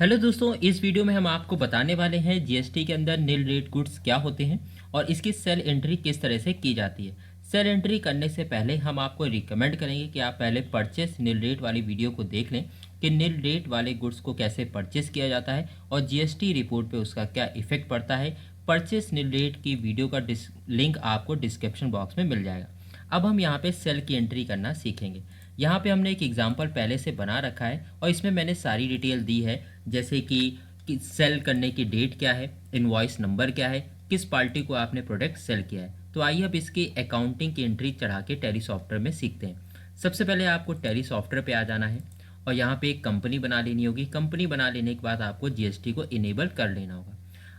Hello दोस्तों, इस video में हम आपको बताने वाले हैं जीएसटी के अंदर नील रेट गुड्स क्या होते हैं और इसकी सेल एंट्री किस तरह से की जाती है। सेल एंट्री करने से पहले हम आपको रिकमेंड करेंगे कि आप पहले परचेस नील रेट वाली वीडियो को देख लें कि नील रेट वाले गुड्स को कैसे परचेस किया जाता है और जीएसटी रिपोर्ट पे उसका क्या इफेक्ट पड़ता है। परचेस नील रेट की वीडियो का लिंक आपको डिस्क्रिप्शन बॉक्स में मिल जाएगा। अब हम यहाँ पे सेल की एंट्री करना सीखेंगे। यहाँ पे हमने एक एग्जाम्पल पहले से बना रखा है और इसमें मैंने सारी डिटेल दी है, जैसे कि सेल करने की डेट क्या है, इनवॉइस नंबर क्या है, किस पार्टी को आपने प्रोडक्ट सेल किया है। तो आइए अब इसकी अकाउंटिंग की एंट्री चढ़ा के टैली सॉफ्टवेयर में सीखते हैं। सबसे पहले आपको टैली सॉफ्टवेयर पे आ जाना है और यहाँ पे एक कंपनी बना लेनी होगी। कंपनी बना लेने के बाद आपको जीएसटी को इनेबल कर लेना होगा।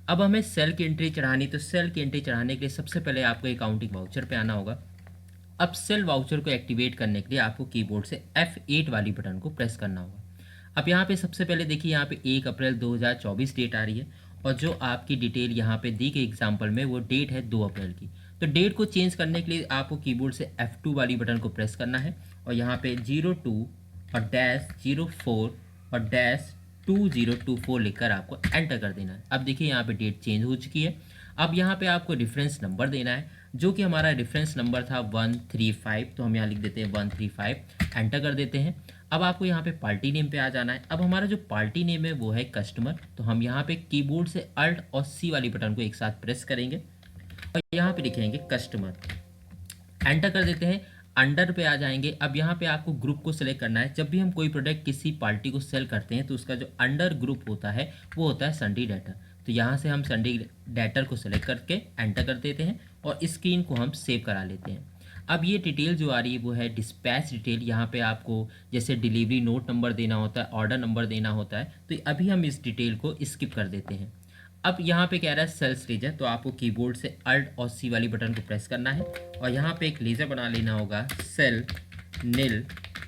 अब हमें सेल की एंट्री चढ़ानी, तो सेल की एंट्री चढ़ाने के लिए सबसे पहले आपको अकाउंटिंग वाउचर पे आना होगा। अब सेल वाउचर को एक्टिवेट करने के लिए आपको कीबोर्ड से F8 वाली बटन को प्रेस करना होगा। अब यहाँ पे सबसे पहले देखिए, यहाँ पे 1 अप्रैल 2024 डेट आ रही है और जो आपकी डिटेल यहाँ पे दी गई एग्जाम्पल में वो डेट है 2 अप्रैल की। तो डेट को चेंज करने के लिए आपको कीबोर्ड से F2 वाली बटन को प्रेस करना है और यहाँ पे 02 और -04 और -2024 लिखकर आपको एंटर कर देना है। अब देखिए यहाँ पे डेट चेंज हो चुकी है। अब यहाँ पे आपको रेफरेंस नंबर देना है, जो कि हमारा रेफरेंस नंबर था 135, तो हम यहाँ लिख देते हैं 135, एंटर कर देते हैं। अब आपको यहाँ पे पार्टी नेम पे आ जाना है। अब हमारा जो पार्टी नेम है वो है कस्टमर, तो हम यहाँ पे कीबोर्ड से अल्ट और सी वाली बटन को एक साथ प्रेस करेंगे और यहाँ पे लिखेंगे कस्टमर, एंटर कर देते हैं। अंडर पे आ जाएंगे। अब यहाँ पे आपको ग्रुप को सिलेक्ट करना है। जब भी हम कोई प्रोडक्ट किसी पार्टी को सेल करते हैं तो उसका जो अंडर ग्रुप होता है वो होता है सन्डी डेटर। तो यहाँ से हम सन्डी डेटर को सिलेक्ट करके एंटर कर देते हैं और स्क्रीन को हम सेव करा लेते हैं। अब ये डिटेल जो आ रही है वो है डिस्पैच डिटेल। यहाँ पे आपको जैसे डिलीवरी नोट नंबर देना होता है, ऑर्डर नंबर देना होता है, तो अभी हम इस डिटेल को स्किप कर देते हैं। अब यहाँ पे कह रहा है सेल्स लेजर, तो आपको कीबोर्ड से अल्ट और सी वाली बटन को प्रेस करना है और यहाँ पे एक लेजर बना लेना होगा सेल नील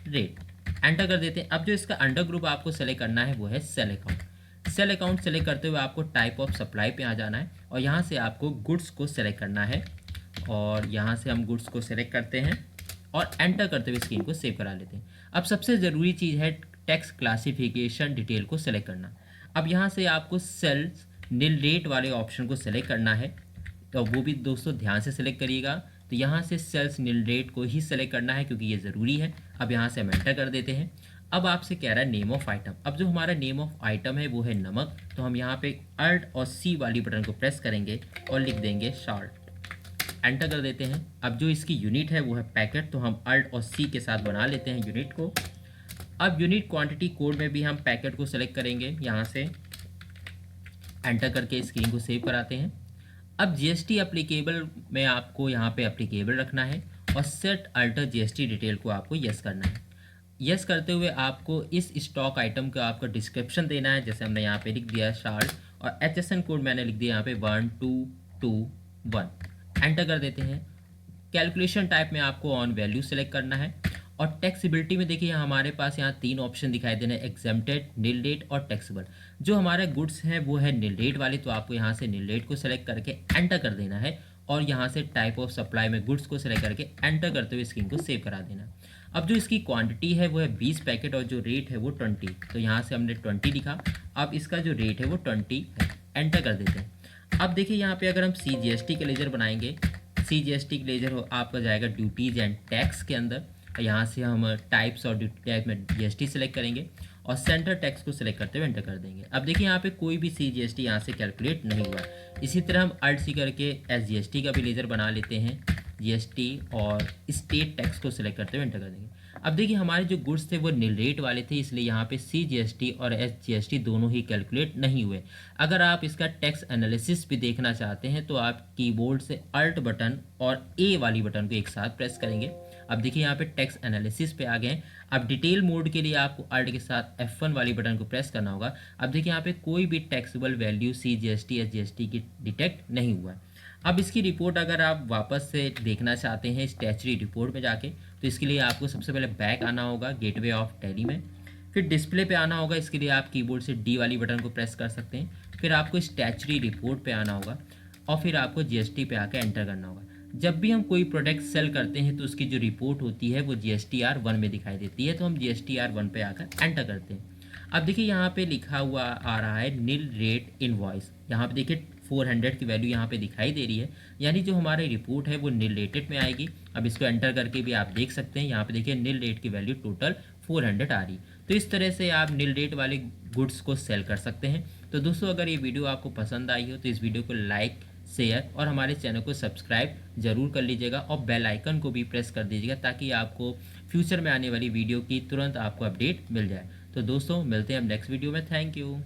रेट, एंटर कर देते हैं। अब जो इसका अंडर ग्रुप आपको सेलेक्ट करना है वो है sale account. Sale account select करते हुए आपको टाइप ऑफ सप्लाई पे आ जाना है और यहाँ से आपको गुड्स को सेलेक्ट करना है और यहाँ से हम गुड्स को सेलेक्ट करते हैं और एंटर करते हुए स्क्रीन को सेव करा लेते हैं। अब सबसे ज़रूरी चीज़ है टैक्स क्लासिफिकेशन डिटेल को सेलेक्ट करना। अब यहाँ से आपको सेल्स नील रेट वाले ऑप्शन को सेलेक्ट करना है, तो वो भी दोस्तों ध्यान से सेलेक्ट करिएगा। तो यहाँ से सेल्स नील रेट को ही सेलेक्ट करना है क्योंकि ये ज़रूरी है। अब यहाँ से हम एंटर कर देते हैं। अब आपसे कह रहा है नेम ऑफ आइटम। अब जो हमारा नेम ऑफ आइटम है वो है नमक, तो हम यहाँ पे अल्ट और सी वाली बटन को प्रेस करेंगे और लिख देंगे साल्ट, एंटर कर देते हैं। अब जो इसकी यूनिट है वो है पैकेट, तो हम अल्ट और सी के साथ बना लेते हैं यूनिट को। अब यूनिट क्वांटिटी कोड में भी हम पैकेट को सेलेक्ट करेंगे, यहाँ से एंटर करके स्क्रीन को सेव कराते हैं। अब जीएसटी एप्लीकेबल में आपको यहाँ पे एप्लीकेबल रखना है और सेट अल्टर जीएसटी डिटेल को आपको यस करना है। यस करते हुए आपको इस स्टॉक आइटम का आपका डिस्क्रिप्शन देना है, जैसे हमने यहाँ पे लिख दिया शार्ट, और HSN कोड मैंने लिख दिया यहाँ पे 1221, एंटर कर देते हैं। कैलकुलेशन टाइप में आपको ऑन वैल्यू सेलेक्ट करना है और टैक्सेबिलिटी में देखिए हमारे पास यहाँ 3 ऑप्शन दिखाई दे रहे हैं, एग्जेम्प्टेड, नील रेट और टैक्सेबल। जो हमारे गुड्स हैं वो है नील रेट वाली, तो आपको यहाँ से नील रेट को सेलेक्ट करके एंटर कर देना है और यहाँ से टाइप ऑफ सप्लाई में गुड्स को सेलेक्ट करके एंटर करते हुए स्क्रीन को सेव करा देना। अब जो इसकी क्वांटिटी है वो है 20 पैकेट और जो रेट है वो 20, तो यहाँ से हमने 20 लिखा। अब इसका जो रेट है वो 20 है, एंटर कर देते हैं। अब देखिए यहाँ पे अगर हम CGST के लेजर बनाएंगे, CGST के लेजर हो आपका जाएगा ड्यूटीज़ एंड टैक्स के अंदर। यहाँ से हम टाइप्स और ड्यूटी टाइप में GST सेलेक्ट करेंगे और सेंटर टैक्स को सेलेक्ट करते हुए एंटर कर देंगे। अब देखिए यहाँ पे कोई भी CGST यहाँ से कैलकुलेट नहीं हुआ। इसी तरह हम अल्ट सी करके SGST का भी लेजर बना लेते हैं, GST और स्टेट टैक्स को सेलेक्ट करते हुए एंटर कर देंगे। अब देखिए हमारे जो गुड्स थे वो नील रेट वाले थे, इसलिए यहाँ पे CGST और SGST दोनों ही कैलकुलेट नहीं हुए। अगर आप इसका टैक्स एनालिसिस भी देखना चाहते हैं तो आप कीबोर्ड से अल्ट बटन और A वाली बटन को एक साथ प्रेस करेंगे। अब देखिए यहाँ पे टैक्स एनालिसिस पे आ गए। अब डिटेल मोड के लिए आपको अल्ट के साथ F1 वाली बटन को प्रेस करना होगा। अब देखिए यहाँ पे कोई भी टैक्सेबल वैल्यू CGST SGST की डिटेक्ट नहीं हुआ है। अब इसकी रिपोर्ट अगर आप वापस से देखना चाहते हैं स्टैच्यूटरी रिपोर्ट में जाके, तो इसके लिए आपको सबसे पहले बैक आना होगा गेटवे ऑफ टैली में, फिर डिस्प्ले पे आना होगा। इसके लिए आप कीबोर्ड से D वाली बटन को प्रेस कर सकते हैं। फिर आपको स्टैच्यूटरी रिपोर्ट पे आना होगा और फिर आपको GST पे आकर एंटर करना होगा। जब भी हम कोई प्रोडक्ट सेल करते हैं तो उसकी जो रिपोर्ट होती है वो GSTR 1 में दिखाई देती है, तो हम GSTR 1 पे आकर एंटर करते हैं। अब देखिए यहाँ पे लिखा हुआ आ रहा है नील रेट इनवॉइस। यहाँ पे देखिए 400 की वैल्यू यहाँ पे दिखाई दे रही है, यानी जो हमारी रिपोर्ट है वो नील रेटेड में आएगी। अब इसको एंटर करके भी आप देख सकते हैं, यहाँ पे देखिए नील रेट की वैल्यू टोटल 400 आ रही। तो इस तरह से आप नील रेट वाले गुड्स को सेल कर सकते हैं। तो दोस्तों अगर ये वीडियो आपको पसंद आई हो तो इस वीडियो को लाइक, शेयर और हमारे चैनल को सब्सक्राइब जरूर कर लीजिएगा और बेल आइकन को भी प्रेस कर दीजिएगा ताकि आपको फ्यूचर में आने वाली वीडियो की तुरंत आपको अपडेट मिल जाए। तो दोस्तों मिलते हैं अब नेक्स्ट वीडियो में। Thank you.